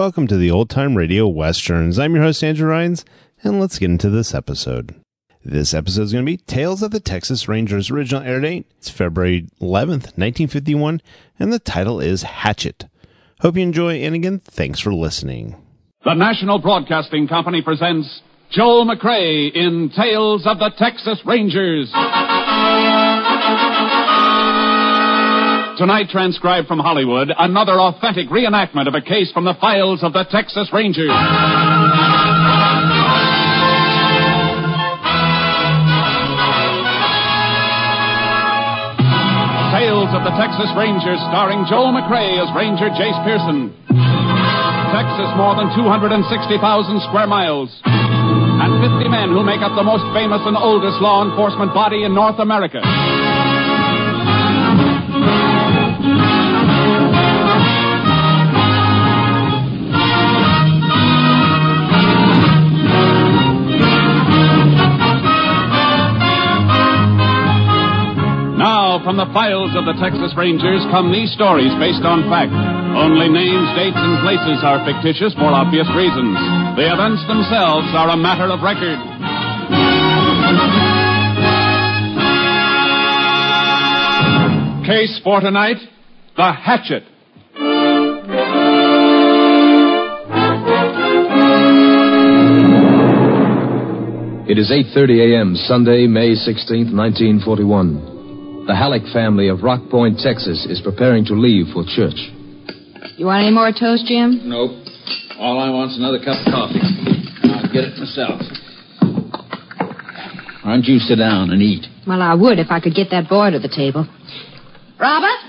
welcome to the Old Time Radio Westerns. I'm your host, Andrew Rhynes, and let's get into this episode. This episode is going to be Tales of the Texas Rangers. Original air date, it's February 11th, 1951, and the title is Hatchet. Hope you enjoy, and again, thanks for listening. The National Broadcasting Company presents Joel McCrea in Tales of the Texas Rangers. Tonight, transcribed from Hollywood, another authentic reenactment of a case from the files of the Texas Rangers. Tales of the Texas Rangers, starring Joel McCrea as Ranger Jayce Pearson. Texas, more than 260,000 square miles. And 50 men who make up the most famous and oldest law enforcement body in North America. Now, from the files of the Texas Rangers come these stories based on fact. Only names, dates, and places are fictitious for obvious reasons. The events themselves are a matter of record. Case for tonight, the Hatchet. It is 8:30 a.m., Sunday, May 16th, 1941. The Halleck family of Rock Point, Texas, is preparing to leave for church. You want any more toast, Jim? Nope. All I want's another cup of coffee. I'll get it myself. Why don't you sit down and eat? Well, I would if I could get that boy to the table. Robert?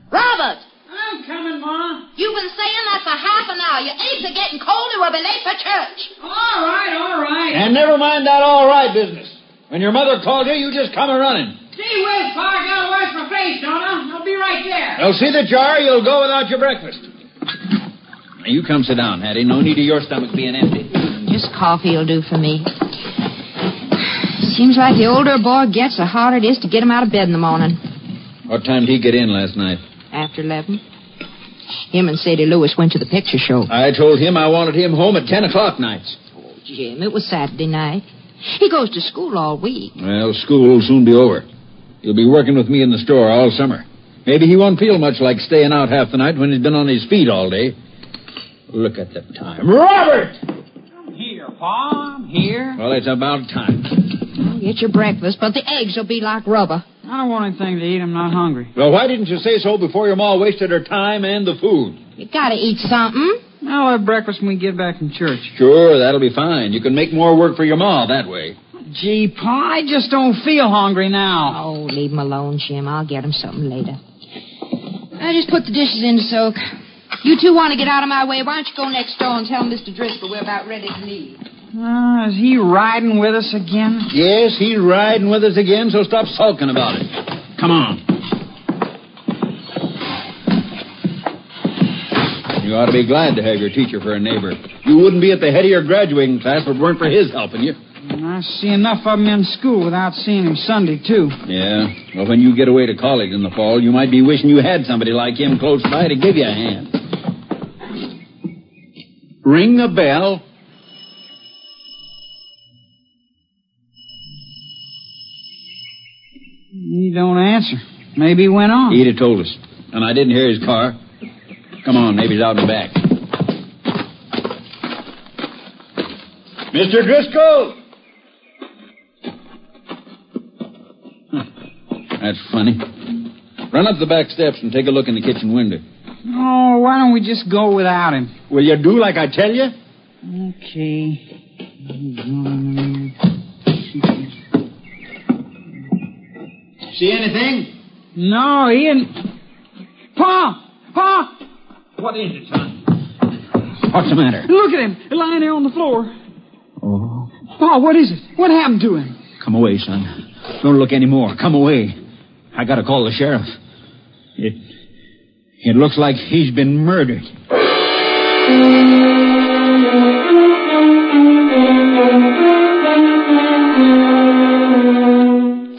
Robert! I'm coming, Ma. You've been saying that for half an hour. Your eggs are getting cold and we'll be late for church. All right. And never mind that all right business. When your mother called you, you just come a-running. Gee whiz, Pa, I gotta wash my face, don't I? I'll be right there. Well, see the jar, you'll go without your breakfast. Now, you come sit down, Hattie. No need of your stomach being empty. Just coffee will do for me. Seems like the older a boy gets, the harder it is to get him out of bed in the morning. What time did he get in last night? After 11. Him and Sadie Lewis went to the picture show. I told him I wanted him home at 10 o'clock nights. Oh, Jim, it was Saturday night. He goes to school all week. Well, school will soon be over. He'll be working with me in the store all summer. Maybe he won't feel much like staying out half the night when he's been on his feet all day. Look at the time. Robert! I'm here, Pa. I'm here. Well, it's about time. Well, get your breakfast, but the eggs will be like rubber. I don't want anything to eat. I'm not hungry. Well, why didn't you say so before your ma wasted her time and the food? You gotta eat something. I'll have breakfast when we get back from church. Sure, that'll be fine. You can make more work for your ma that way. Gee, Pa, I just don't feel hungry now. Oh, leave him alone, Jim. I'll get him something later. I just put the dishes in to soak. You two want to get out of my way. Why don't you go next door and tell Mr. Driscoll we're about ready to leave? Is he riding with us again? Yes, he's riding with us again, so stop sulking about it. Come on. You ought to be glad to have your teacher for a neighbor. You wouldn't be at the head of your graduating class if it weren't for his helping you. I see enough of him in school without seeing him Sunday, too. Yeah. Well, when you get away to college in the fall, you might be wishing you had somebody like him close by to give you a hand. Ring the bell. He don't answer. Maybe he went on. He'd have told us. And I didn't hear his car. Come on, maybe he's out in the back. Mr. Driscoll! That's funny. Run up the back steps and take a look in the kitchen window. Oh, why don't we just go without him? Will you do like I tell you? Okay. See anything? No, he didn't. Pa! What is it, son? What's the matter? Look at him, lying there on the floor. Oh. Pa, what is it? What happened to him? Come away, son. Don't look any more. Come away. I gotta call the sheriff. It looks like he's been murdered.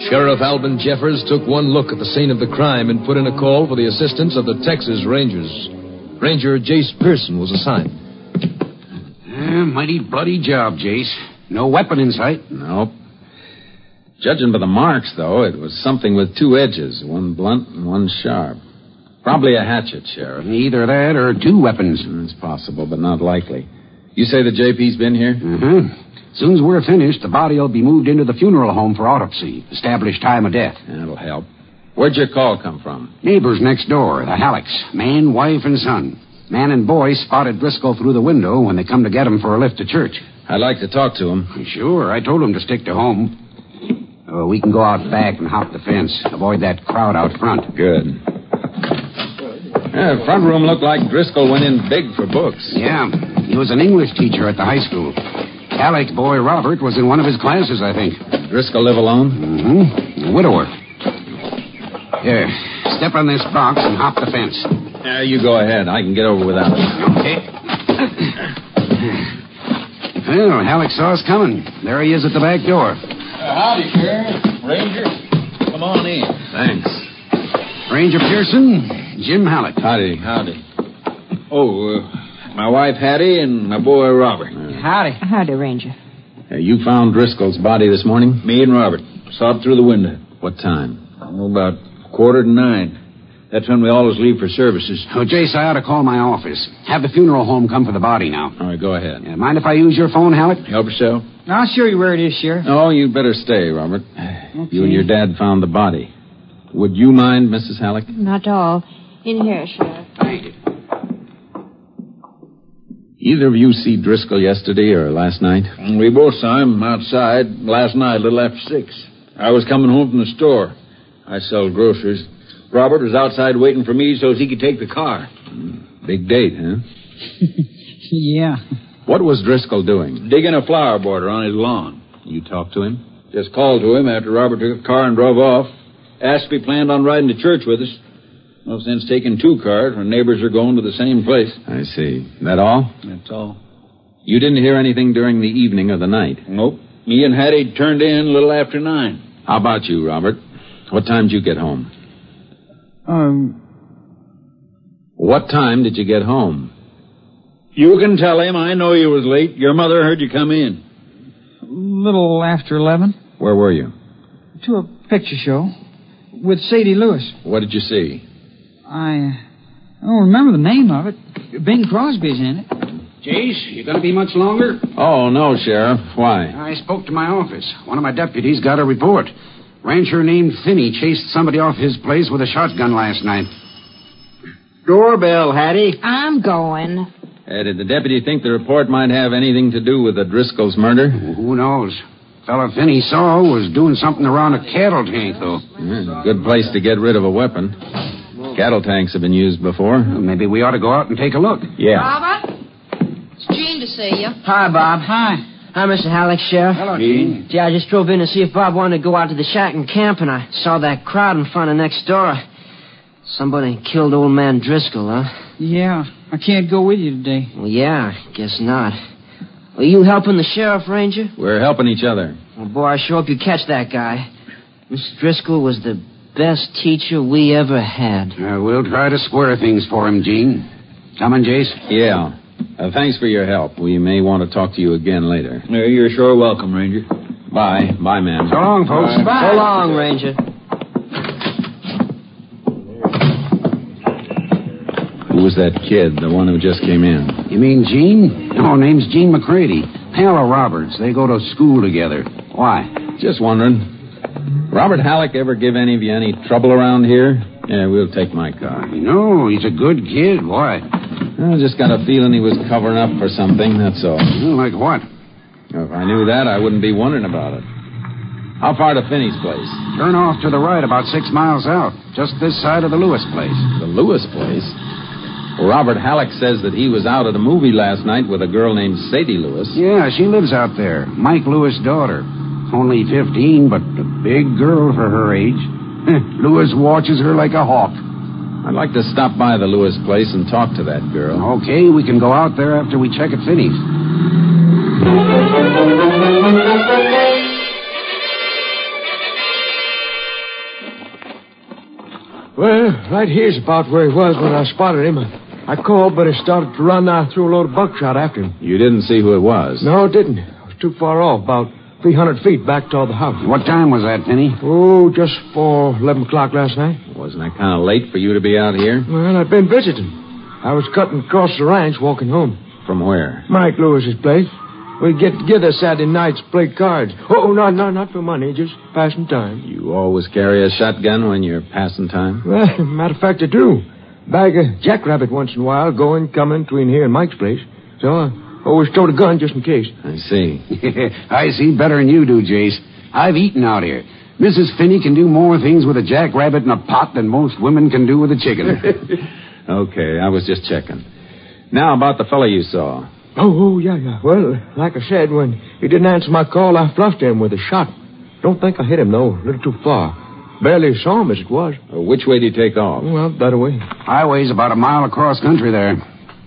Sheriff Alvin Jeffers took one look at the scene of the crime and put in a call for the assistance of the Texas Rangers. Ranger Jayce Pearson was assigned. Mighty bloody job, Jayce. No weapon in sight. Nope. Judging by the marks, though, it was something with two edges, one blunt and one sharp. Probably a hatchet, Sheriff. Either that or two weapons. It's possible, but not likely. You say the JP's been here? Mm-hmm. As soon as we're finished, the body will be moved into the funeral home for autopsy. Establish time of death. That'll help. Where'd your call come from? Neighbors next door, the Hallecks. Man, wife, and son. Man and boy spotted Driscoll through the window when they come to get him for a lift to church. I'd like to talk to him. Sure, I told him to stick to home. We can go out back and hop the fence. Avoid that crowd out front. Good. The front room looked like Driscoll went in big for books. Yeah, he was an English teacher at the high school. Halleck's boy, Robert, was in one of his classes, I think. Driscoll live alone? Mm-hmm. A widower. Here, step on this box and hop the fence. You go ahead. I can get over without it. Okay. Well, Halleck saw us coming. There he is at the back door. Howdy, Sheriff. Ranger. Come on in. Thanks. Ranger Pearson, Jim Halleck. Howdy. Oh, my wife, Hattie, and my boy, Robert. Howdy. Howdy, Ranger. You found Driscoll's body this morning? Me and Robert saw it through the window. What time? About 8:45. That's when we always leave for services. Oh, Jayce, I ought to call my office. Have the funeral home come for the body now. All right, go ahead. Mind if I use your phone, Halleck? Help yourself. I'll show you where it is, Sheriff. Oh, you better stay, Robert. Okay. You and your dad found the body. Would you mind, Mrs. Halleck? Not at all. In here, Sheriff. Thank you. Either of you see Driscoll yesterday or last night? We both saw him outside last night, a little after 6. I was coming home from the store. I sell groceries. Robert was outside waiting for me so he could take the car. Big date, huh? Yeah. What was Driscoll doing? Digging a flower border on his lawn. You talked to him? Just called to him after Robert took the car and drove off. Asked if he planned on riding to church with us. No sense taking 2 cars when neighbors are going to the same place. I see. That all? That's all. You didn't hear anything during the evening or the night? Nope. Me and Hattie turned in a little after 9. How about you, Robert? What time did you get home? What time did you get home? You can tell him. I know you was late. Your mother heard you come in. A little after 11. Where were you? To a picture show with Sadie Lewis. What did you see? I don't remember the name of it. Bing Crosby's in it. Jayce, you going to be much longer? Oh, no, Sheriff. Why? I spoke to my office. One of my deputies got a report. Rancher named Finney chased somebody off his place with a shotgun last night. Doorbell, Hattie. I'm going. Did the deputy think the report might have anything to do with the Driscoll's murder? Who knows? Fella Finney saw was doing something around a cattle tank, though. Good place to get rid of a weapon. Cattle tanks have been used before. Well, maybe we ought to go out and take a look. Yeah. Robert? It's Jean to see you. Hi, Bob. Hi. Hi, Mr. Halleck, Sheriff. Hello, Gene. Gee, I just drove in to see if Bob wanted to go out to the shack and camp, and I saw that crowd in front of next door. Somebody killed old man Driscoll, huh? Yeah, I can't go with you today. Well, yeah, guess not. Are you helping the sheriff, Ranger? We're helping each other. Well, boy, I sure hope you catch that guy. Mr. Driscoll was the best teacher we ever had. We'll try to square things for him, Gene. Coming, Jayce? Yeah. Thanks for your help. We may want to talk to you again later. You're sure welcome, Ranger. Bye. Bye, man. So long, folks. Bye. So long, Ranger. Who was that kid, the one who just came in? You mean Gene? No, name's Gene McCrea. Pal of Robert's. They go to school together. Why? Just wondering. Robert Halleck ever give any of you any trouble around here? Yeah, we'll take my car. No, he's a good kid. Why? I just got a feeling he was covering up for something, that's all. Like what? If I knew that, I wouldn't be wondering about it. How far to Finney's place? Turn off to the right about 6 miles out. Just this side of the Lewis place. The Lewis place? Well, Robert Halleck says that he was out at a movie last night with a girl named Sadie Lewis. Yeah, she lives out there. Mike Lewis' daughter. Only 15, but a big girl for her age. Lewis watches her like a hawk. I'd like to stop by the Lewis place and talk to that girl. Okay, we can go out there after we check at Finney's. Well, right here's about where he was when I spotted him. I called, but it started to run. I threw a load of buckshot after him. You didn't see who it was? No, it didn't. I was too far off, about 300 feet back toward the house. What time was that, Finney? Oh, just before 11 o'clock last night. Wasn't that kind of late for you to be out here? Well, I'd been visiting. I was cutting across the ranch, walking home. From where? Mike Lewis's place. We'd get together Saturday nights, play cards. Oh, no, not for money, just passing time. You always carry a shotgun when you're passing time? Well, matter of fact, I do. Bag a jackrabbit once in a while, going, coming between here and Mike's place. So I always towed a gun just in case. I see. I see better than you do, Jayce. I've eaten out here. Mrs. Finney can do more things with a jackrabbit in a pot than most women can do with a chicken. Okay, I was just checking. Now, about the fellow you saw. Oh, yeah. Well, like I said, when he didn't answer my call, I fluffed him with a shot. Don't think I hit him, though. A little too far. Barely saw him as it was. Which way did he take off? Well, that way. Highway's about a mile across country there.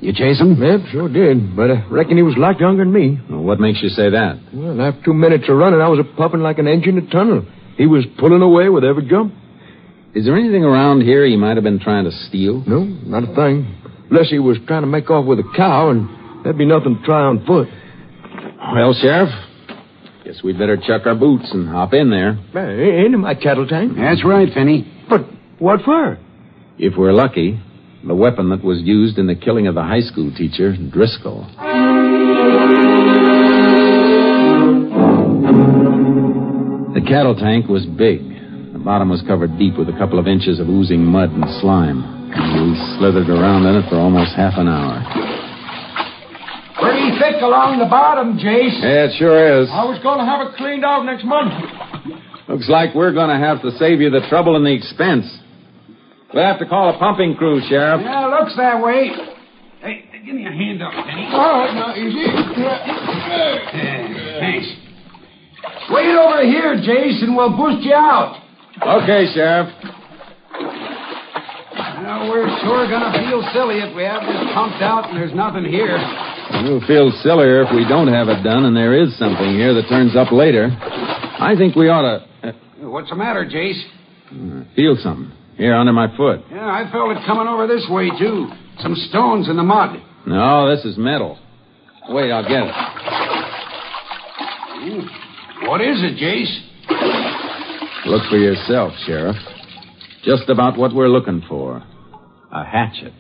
You chase him? Yep, sure did. But I reckon he was a lot younger than me. Well, what makes you say that? Well, after 2 minutes of running, I was puffing like an engine in a tunnel. He was pulling away with every jump. Is there anything around here he might have been trying to steal? No, not a thing. Unless he was trying to make off with a cow, and there'd be nothing to try on foot. Well, Sheriff, guess we'd better chuck our boots and hop in there. Into my cattle tank? That's right, Finney. But what for? If we're lucky, the weapon that was used in the killing of the high school teacher, Driscoll. The cattle tank was big. The bottom was covered deep with a couple of inches of oozing mud and slime. We slithered around in it for almost half an hour. Pretty thick along the bottom, Jayce. Yeah, it sure is. I was going to have it cleaned out next month. Looks like we're going to have to save you the trouble and the expense. We'll have to call a pumping crew, Sheriff. Yeah, looks that way. Hey, give me a hand up, Penny. All right, now, easy. Thanks. Wait over here, Jayce, and we'll boost you out. Okay, Sheriff. Well, we're sure going to feel silly if we have this pumped out and there's nothing here. We'll feel sillier if we don't have it done and there is something here that turns up later. I think we ought to... What's the matter, Jayce? Feel something. Here, under my foot. Yeah, I felt it coming over this way, too. Some stones in the mud. No, this is metal. Wait, I'll get it. What is it, Jayce? Look for yourself, Sheriff. Just about what we're looking for. A hatchet.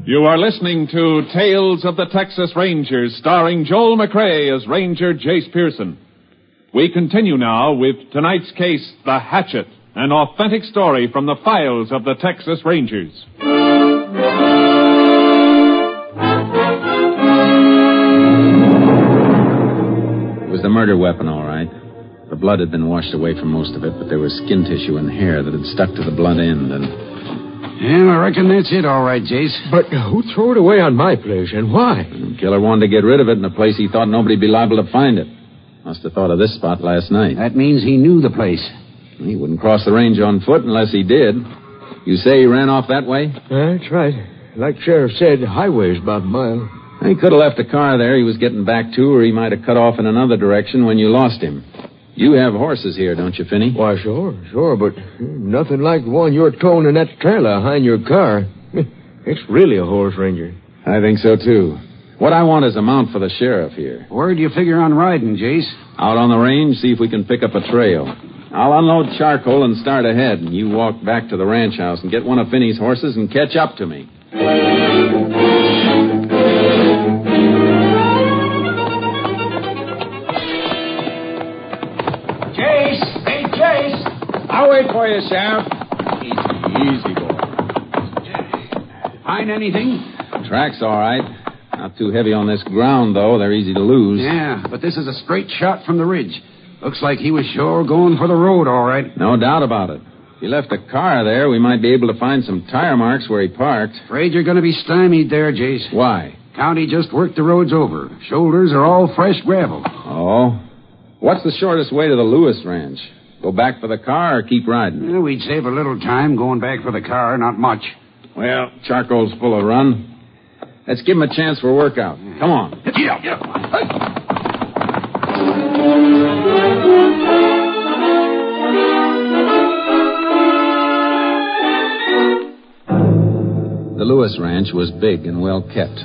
You are listening to Tales of the Texas Rangers, starring Joel McCrea as Ranger Jayce Pearson. We continue now with tonight's case, The Hatchet, an authentic story from the files of the Texas Rangers. It was the murder weapon, all right. The blood had been washed away from most of it, but there was skin tissue and hair that had stuck to the blunt end, and... Yeah, I reckon that's it, all right, Jayce. But who threw it away on my place, and why? The killer wanted to get rid of it in a place he thought nobody'd be liable to find it. Must have thought of this spot last night. That means he knew the place. He wouldn't cross the range on foot unless he did. You say he ran off that way? That's right. Like Sheriff said, the highway's about a mile. He could have left a car there he was getting back to, or he might have cut off in another direction when you lost him. You have horses here, don't you, Finney? Why, sure, but nothing like the one you're towing in that trailer behind your car. It's really a horse, Ranger. I think so, too. What I want is a mount for the sheriff here. Where do you figure on riding, Jayce? Out on the range, see if we can pick up a trail. I'll unload charcoal and start ahead, and you walk back to the ranch house and get one of Finney's horses and catch up to me. I'll wait for you, Sheriff. Easy, boy. Find anything? Track's all right. Not too heavy on this ground, though. They're easy to lose. Yeah, but this is a straight shot from the ridge. Looks like he was sure going for the road, all right. No doubt about it. If he left a car there, we might be able to find some tire marks where he parked. Afraid you're going to be stymied there, Jayce. Why? County just worked the roads over. Shoulders are all fresh gravel. Oh? What's the shortest way to the Lewis Ranch? Go back for the car or keep riding? Well, we'd save a little time going back for the car, not much. Well, charcoal's full of run. Let's give him a chance for a workout. Come on. Get up. The Lewis ranch was big and well kept.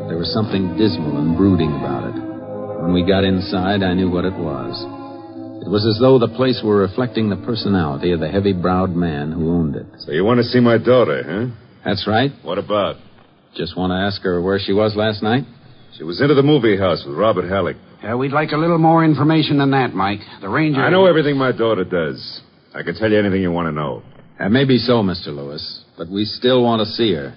There was something dismal and brooding about it. When we got inside, I knew what it was. It was as though the place were reflecting the personality of the heavy-browed man who owned it. So you want to see my daughter, huh? That's right. What about? Just want to ask her where she was last night? She was into the movie house with Robert Halleck. We'd like a little more information than that, Mike. The ranger... I know everything my daughter does. I can tell you anything you want to know. That may be so, Mr. Lewis, but we still want to see her.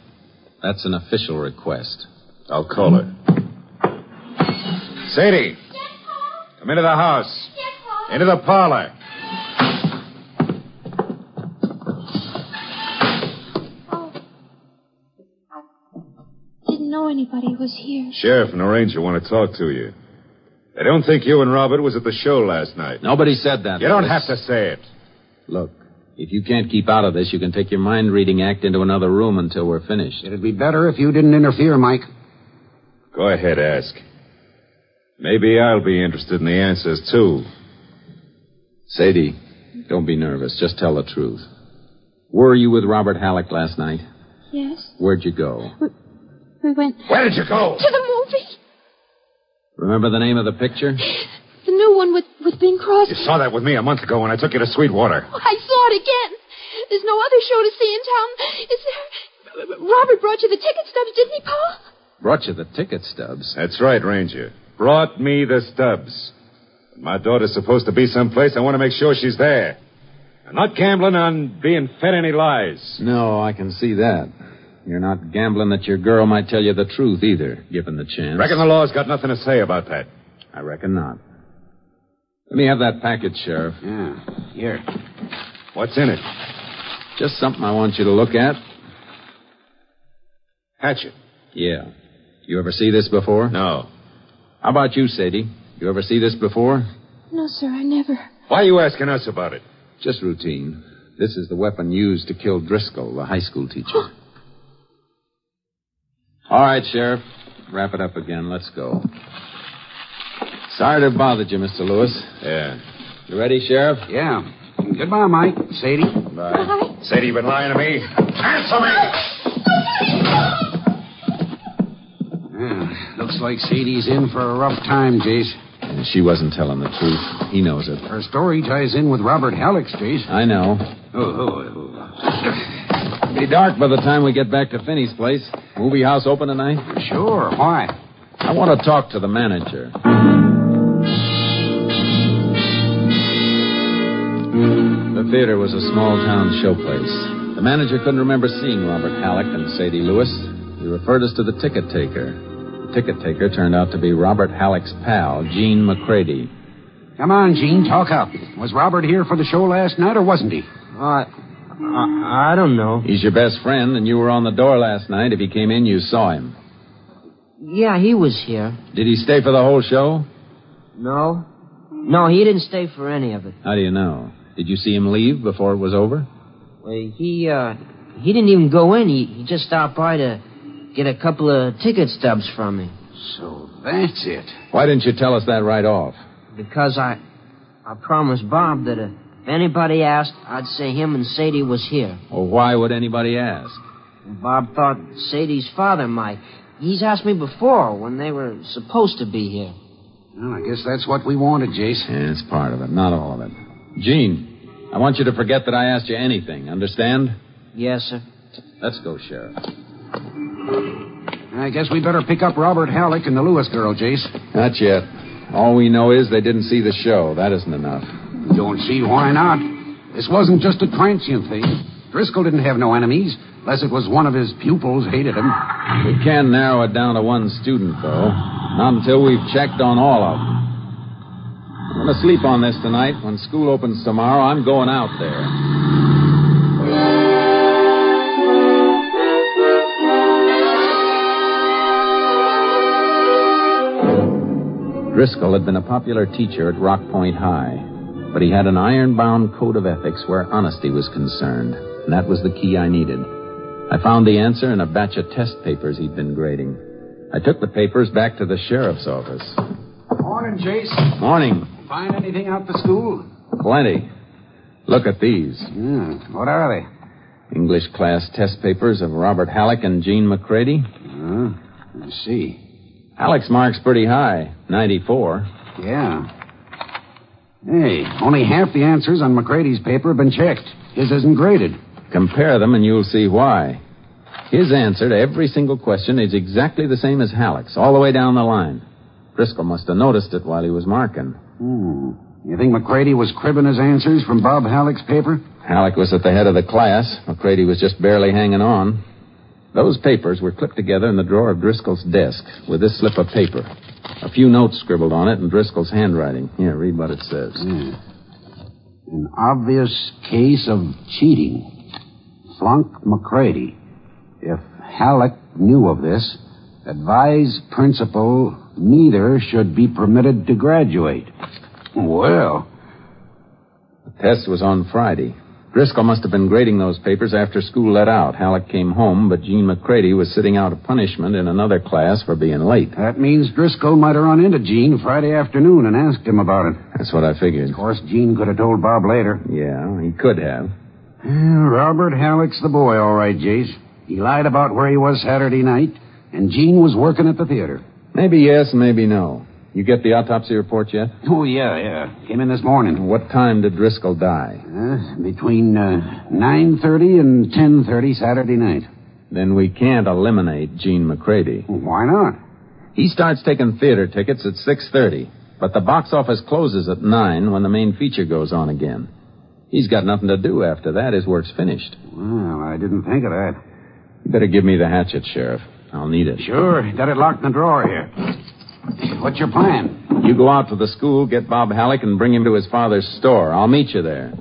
That's an official request. I'll call her. Sadie! Come into the house. Into the parlor. Oh. I didn't know anybody was here. Sheriff and the ranger want to talk to you. They don't think you and Robert was at the show last night. Nobody said that. You don't have to say it. Look, if you can't keep out of this, you can take your mind-reading act into another room until we're finished. It'd be better if you didn't interfere, Mike. Go ahead, ask. Maybe I'll be interested in the answers, too. Sadie, don't be nervous. Just tell the truth. Were you with Robert Halleck last night? Yes. Where'd you go? We went... Where did you go? To the movie. Remember the name of the picture? The new one with Bing Crosby. You saw that with me a month ago when I took you to Sweetwater. Oh, I saw it again. There's no other show to see in town. Is there? Robert brought you the ticket stubs, didn't he, Paul? Brought you the ticket stubs? That's right, Ranger. Brought me the stubs. My daughter's supposed to be someplace. I want to make sure she's there. I'm not gambling on being fed any lies. No, I can see that. You're not gambling that your girl might tell you the truth either, given the chance. Reckon the law's got nothing to say about that. I reckon not. Let me have that package, Sheriff. Yeah, here. What's in it? Just something I want you to look at. Hatchet. Yeah. You ever see this before? No. How about you, Sadie? You ever see this before? No, sir, I never. Why are you asking us about it? Just routine. This is the weapon used to kill Driscoll, the high school teacher. All right, Sheriff. Wrap it up again. Let's go. Sorry to have bothered you, Mr. Lewis. Yeah. You ready, Sheriff? Yeah. Goodbye, Mike. Sadie. Bye. Bye. Sadie, you been lying to me? Answer me! Yeah, looks like Sadie's in for a rough time, Jayce. Yeah, she wasn't telling the truth. He knows it. Her story ties in with Robert Halleck's, Jayce. I know. It'll be dark by the time we get back to Finney's place. Movie house open tonight? Sure. Why? I want to talk to the manager. The theater was a small-town showplace. The manager couldn't remember seeing Robert Halleck and Sadie Lewis. He referred us to the ticket taker. The ticket taker turned out to be Robert Halleck's pal, Gene McCrea. Come on, Gene, talk up. Was Robert here for the show last night, or wasn't he? I don't know. He's your best friend, and you were on the door last night. If he came in, you saw him. Yeah, he was here. Did he stay for the whole show? No. No, he didn't stay for any of it. How do you know? Did you see him leave before it was over? Well, he didn't even go in. He just stopped by to get a couple of ticket stubs from me. So that's it. Why didn't you tell us that right off? Because I promised Bob that if anybody asked, I'd say him and Sadie was here. Well, why would anybody ask? Bob thought Sadie's father might. He's asked me before when they were supposed to be here. Well, I guess that's what we wanted, Jayce. Yeah, it's part of it, not all of it. Gene, I want you to forget that I asked you anything, understand? Yes, sir. Let's go, Sheriff. I guess we better pick up Robert Halleck and the Lewis girl, Jayce. Not yet. All we know is they didn't see the show. That isn't enough. Don't see why not. This wasn't just a transient thing. Driscoll didn't have no enemies, unless it was one of his pupils hated him. We can narrow it down to one student, though. Not until we've checked on all of them. I'm going to sleep on this tonight. When school opens tomorrow, I'm going out there. Driscoll had been a popular teacher at Rock Point High, but he had an iron-bound code of ethics where honesty was concerned, and that was the key I needed. I found the answer in a batch of test papers he'd been grading. I took the papers back to the sheriff's office. Morning, Morning, Jayce. Morning. Find anything out the school? Plenty. Look at these. What are they? English class test papers of Robert Halleck and Jean McCrea. I see. Halleck's mark's pretty high, 94. Yeah. Hey, only half the answers on McCready's paper have been checked. His isn't graded. Compare them and you'll see why. His answer to every single question is exactly the same as Halleck's, all the way down the line. Driscoll must have noticed it while he was marking. You think McCready was cribbing his answers from Bob Halleck's paper? Halleck was at the head of the class. McCready was just barely hanging on. Those papers were clipped together in the drawer of Driscoll's desk with this slip of paper. A few notes scribbled on it in Driscoll's handwriting. Here, read what it says. An obvious case of cheating. Flunk McCready. If Halleck knew of this, advise principal neither should be permitted to graduate. Well. The test was on Friday. Driscoll must have been grading those papers after school let out. Halleck came home, but Jean McCready was sitting out a punishment in another class for being late. That means Driscoll might have run into Jean Friday afternoon and asked him about it. That's what I figured. Of course, Jean could have told Bob later. Yeah, he could have. Robert Halleck's the boy, all right, Jayce. He lied about where he was Saturday night, and Jean was working at the theater. Maybe yes, maybe no. You get the autopsy report yet? Oh, yeah. Came in this morning. What time did Driscoll die? Between 9:30 and 10:30 Saturday night. Then we can't eliminate Jean McCready. Why not? He starts taking theater tickets at 6:30, but the box office closes at 9 when the main feature goes on again. He's got nothing to do after that. His work's finished. Well, I didn't think of that. You better give me the hatchet, Sheriff. I'll need it. Sure. Got it locked in the drawer here. What's your plan? You go out to the school, get Bob Halleck, and bring him to his father's store. I'll meet you there.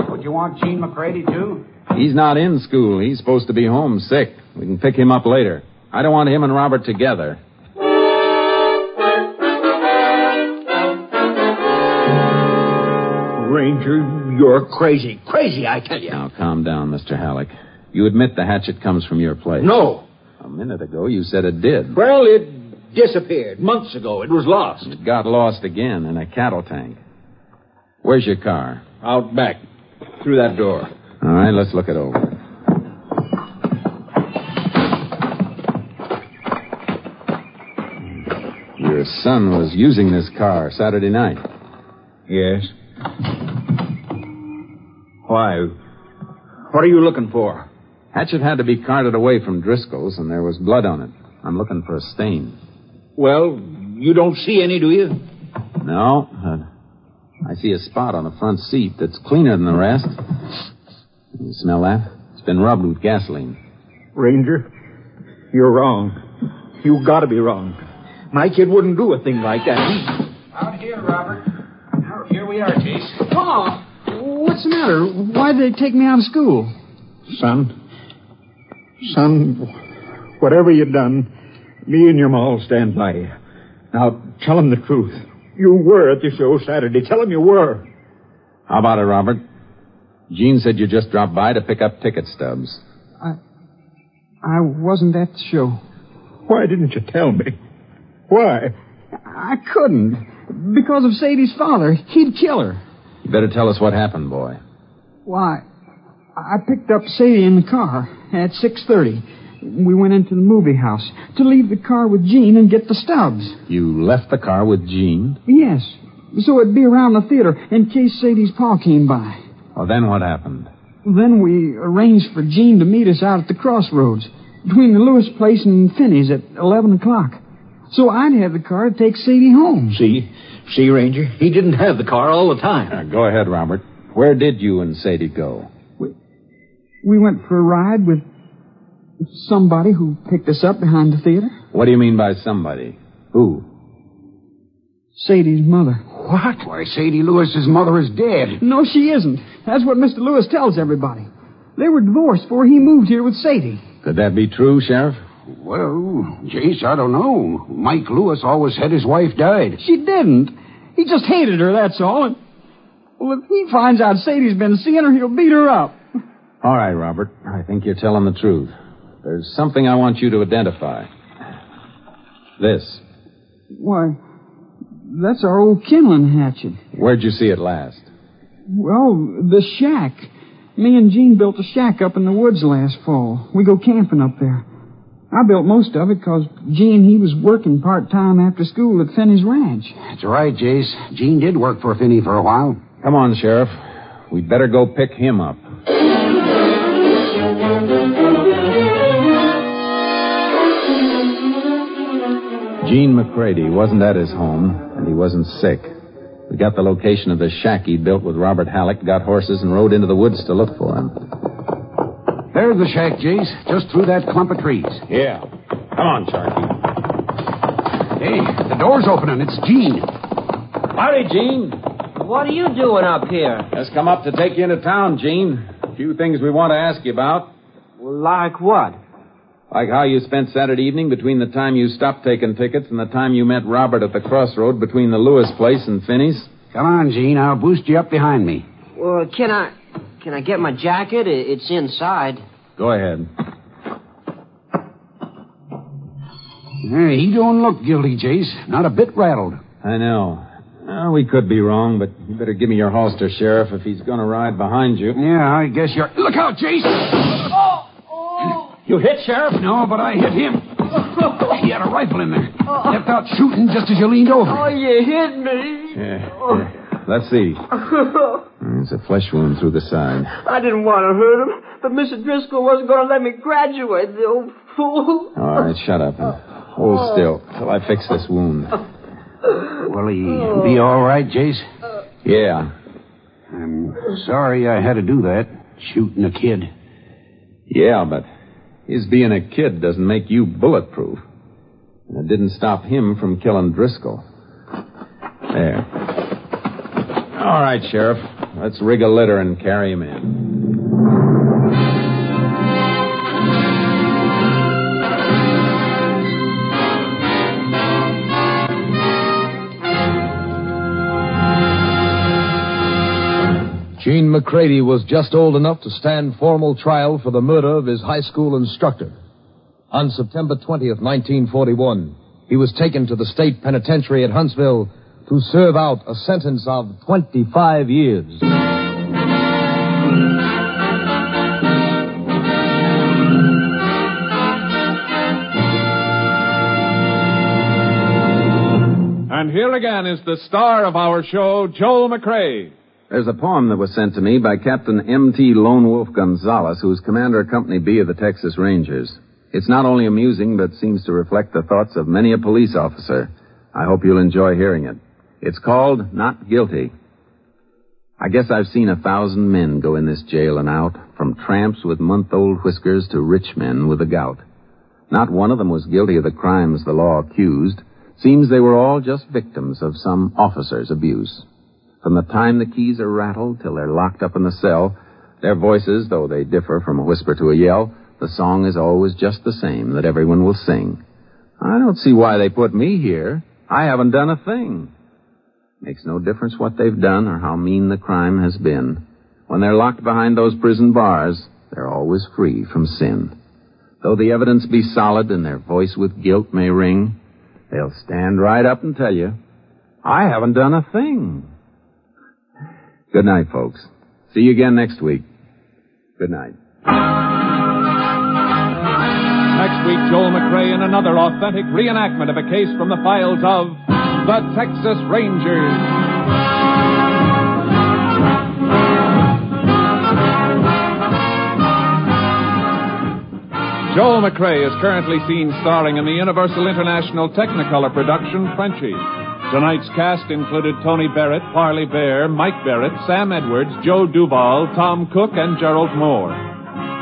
Would you want Jean McCready, too? He's not in school. He's supposed to be home sick. We can pick him up later. I don't want him and Robert together. Ranger, you're crazy. Crazy, I tell you. Now, calm down, Mr. Halleck. You admit the hatchet comes from your place. No. A minute ago, you said it did. Well, it disappeared. Months ago. It was lost. It got lost again in a cattle tank. Where's your car? Out back. Through that door. All right, let's look it over. Your son was using this car Saturday night. Yes. Why? What are you looking for? Hatchet had to be carted away from Driscoll's, and there was blood on it. I'm looking for a stain. Well, you don't see any, do you? No. I see a spot on the front seat that's cleaner than the rest. You smell that? It's been rubbed with gasoline. Ranger, you're wrong. You gotta be wrong. My kid wouldn't do a thing like that. Out here, Robert. Now, here we are, Jayce. Oh, what's the matter? Why did they take me out of school? Son, whatever you've done, me and your ma will stand by you. Now, tell him the truth. You were at the show Saturday. Tell him you were. How about it, Robert? Jean said you just dropped by to pick up ticket stubs. I wasn't at the show. Why didn't you tell me? Why? I couldn't. Because of Sadie's father. He'd kill her. You better tell us what happened, boy. Why, I picked up Sadie in the car at 6:30. We went into the movie house to leave the car with Jean and get the stubs. You left the car with Jean? Yes. So it'd be around the theater in case Sadie's pa came by. Well, then what happened? Then we arranged for Jean to meet us out at the crossroads between the Lewis place and Finney's at 11 o'clock. So I'd have the car to take Sadie home. See, Ranger? He didn't have the car all the time. Go ahead, Robert. Where did you and Sadie go? We went for a ride with somebody who picked us up behind the theater. What do you mean by somebody? Who? Sadie's mother. What? Why, Sadie Lewis's mother is dead. No, she isn't. That's what Mr. Lewis tells everybody. They were divorced before he moved here with Sadie. Could that be true, Sheriff? Well, Jayce, I don't know. Mike Lewis always said his wife died. She didn't. He just hated her, that's all. And, well, if he finds out Sadie's been seeing her, he'll beat her up. All right, Robert. I think you're telling the truth. There's something I want you to identify. This. Why, That's our old kindling hatchet. Where'd you see it last? Well, the shack. Me and Gene built a shack up in the woods last fall. We go camping up there. I built most of it because Gene, he was working part-time after school at Finney's ranch. That's right, Jayce. Gene did work for Finney for a while. Come on, Sheriff. We'd better go pick him up. Gene McCrea wasn't at his home, and he wasn't sick. We got the location of the shack he built with Robert Halleck, got horses, and rode into the woods to look for him. There's the shack, Jayce, just through that clump of trees. Yeah. Come on, Sharky. Hey, the door's opening. It's Gene. Howdy, Gene. What are you doing up here? Just come up to take you into town, Gene. A few things we want to ask you about. Like what? Like how you spent Saturday evening between the time you stopped taking tickets and the time you met Robert at the crossroad between the Lewis place and Finney's. Come on, Gene. I'll boost you up behind me. Well, can I get my jacket? It's inside. Go ahead. Hey, he don't look guilty, Jayce. Not a bit rattled. I know. Well, we could be wrong, but you better give me your holster, Sheriff, if he's going to ride behind you. Yeah, I guess you're... Look out, Jayce! Oh! You hit, Sheriff? No, but I hit him. He had a rifle in there. Stepped out shooting just as you leaned over. Oh, you hit me. Yeah. Let's see. There's a flesh wound through the side. I didn't want to hurt him, but Mr. Driscoll wasn't going to let me graduate, the old fool. All right, shut up and hold still till I fix this wound. Will he be all right, Jayce? Yeah. I'm sorry I had to do that, shooting a kid. Yeah, but his being a kid doesn't make you bulletproof. And it didn't stop him from killing Driscoll. There. All right, Sheriff. Let's rig a litter and carry him in. Gene McCrea was just old enough to stand formal trial for the murder of his high school instructor. On September 20th, 1941, he was taken to the state penitentiary at Huntsville to serve out a sentence of 25 years. And here again is the star of our show, Joel McCrea. There's a poem that was sent to me by Captain M.T. Lone Wolf Gonzalez, who's commander of Company B of the Texas Rangers. It's not only amusing, but seems to reflect the thoughts of many a police officer. I hope you'll enjoy hearing it. It's called Not Guilty. I guess I've seen 1,000 men go in this jail and out, from tramps with month-old whiskers to rich men with the gout. Not one of them was guilty of the crimes the law accused. Seems they were all just victims of some officer's abuse. From the time the keys are rattled till they're locked up in the cell, their voices, though they differ from a whisper to a yell, the song is always just the same that everyone will sing. I don't see why they put me here. I haven't done a thing. Makes no difference what they've done or how mean the crime has been. When they're locked behind those prison bars, they're always free from sin. Though the evidence be solid and their voice with guilt may ring, they'll stand right up and tell you, I haven't done a thing. Good night, folks. See you again next week. Good night. Next week, Joel McCrea in another authentic reenactment of a case from the files of the Texas Rangers. Joel McCrea is currently seen starring in the Universal International Technicolor production, Frenchie. Tonight's cast included Tony Barrett, Parley Baer, Mike Barrett, Sam Edwards, Joe Duval, Tom Cook, and Gerald Mohr.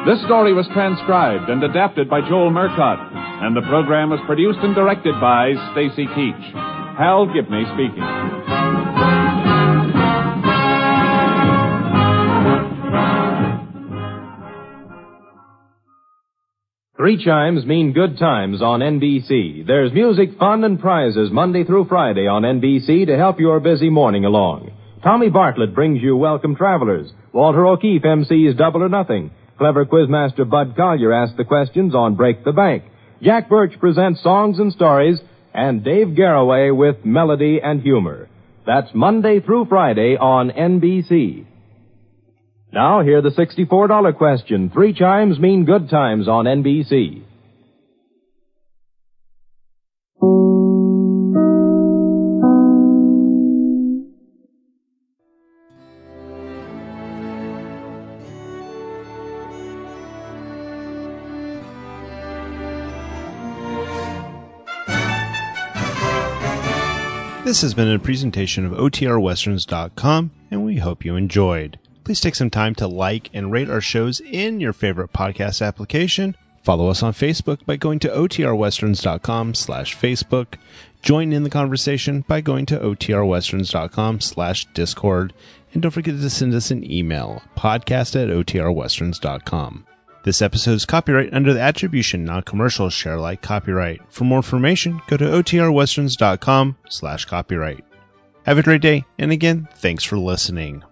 This story was transcribed and adapted by Joel Murcott, and the program was produced and directed by Stacy Keach. Hal Gibney speaking. Three chimes mean good times on NBC. There's music, fun, and prizes Monday through Friday on NBC to help your busy morning along. Tommy Bartlett brings you Welcome Travelers. Walter O'Keefe MC's Double or Nothing. Clever quizmaster Bud Collier asks the questions on Break the Bank. Jack Birch presents Songs and Stories, and Dave Garroway with melody and humor. That's Monday through Friday on NBC. Now, hear the $64 question. 3 chimes mean good times on NBC. This has been a presentation of OTRWesterns.com, and we hope you enjoyed. Please take some time to like and rate our shows in your favorite podcast application. Follow us on Facebook by going to OTRWesterns.com/Facebook. Join in the conversation by going to OTRWesterns.com/Discord. And don't forget to send us an email, podcast@OTRWesterns.com. This episode is copyright under the Attribution Non-Commercial Share Alike copyright. For more information, go to OTRWesterns.com/copyright. Have a great day, and again, thanks for listening.